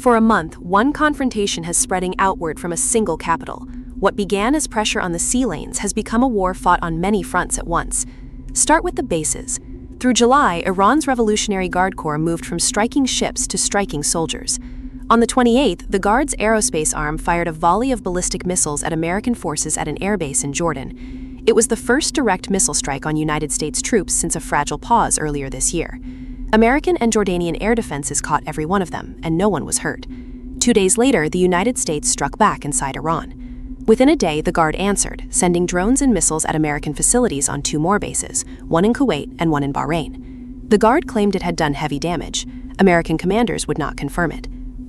For a month, one confrontation has spreading outward from a single capital. What began as pressure on the sea lanes has become a war fought on many fronts at once. Start with the bases. Through July, Iran's Revolutionary Guard Corps moved from striking ships to striking soldiers. On the 28th, the Guard's aerospace arm fired a volley of ballistic missiles at American forces at an airbase in Jordan. It was the first direct missile strike on United States troops since a fragile pause earlier this year. American and Jordanian air defenses caught every one of them, and no one was hurt. 2 days later, the United States struck back inside Iran. Within a day, the Guard answered, sending drones and missiles at American facilities on 2 more bases, one in Kuwait and one in Bahrain. The Guard claimed it had done heavy damage. American commanders would not confirm it.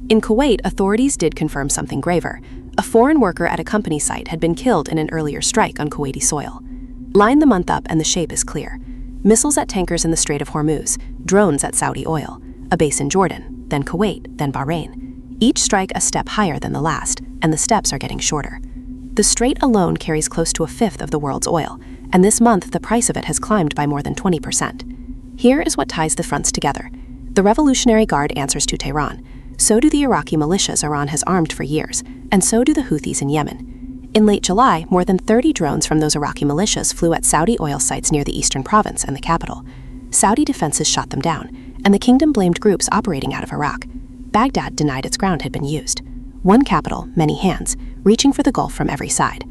In Kuwait, authorities did confirm something graver. A foreign worker at a company site had been killed in an earlier strike on Kuwaiti soil. Line the month up and the shape is clear. Missiles at tankers in the Strait of Hormuz, drones at Saudi oil, a base in Jordan, then Kuwait, then Bahrain. Each strike a step higher than the last, and the steps are getting shorter. The Strait alone carries close to a fifth of the world's oil, and this month the price of it has climbed by more than 20%. Here is what ties the fronts together. The Revolutionary Guard answers to Tehran. So do the Iraqi militias Iran has armed for years, and so do the Houthis in Yemen. In late July, more than 30 drones from those Iraqi militias flew at Saudi oil sites near the eastern province and the capital. Saudi defenses shot them down, and the kingdom blamed groups operating out of Iraq. Baghdad denied its ground had been used. One capital, many hands, reaching for the Gulf from every side.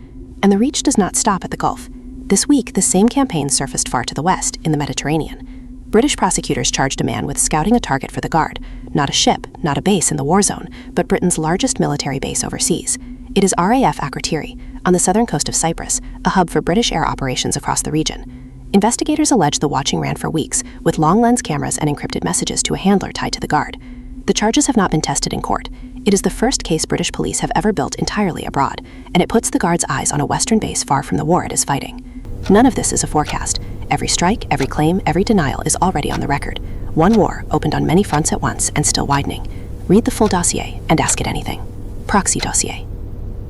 And the reach does not stop at the Gulf. This week, the same campaign surfaced far to the west, in the Mediterranean. British prosecutors charged a man with scouting a target for the Guard, not a ship, not a base in the war zone, but Britain's largest military base overseas. It is RAF Akrotiri, on the southern coast of Cyprus, a hub for British air operations across the region. Investigators allege the watching ran for weeks, with long-lens cameras and encrypted messages to a handler tied to the Guard. The charges have not been tested in court. It is the first case British police have ever built entirely abroad, and it puts the Guard's eyes on a Western base far from the war it is fighting. None of this is a forecast. Every strike, every claim, every denial is already on the record. One war opened on many fronts at once and still widening. Read the full dossier and ask it anything. Proxy dossier.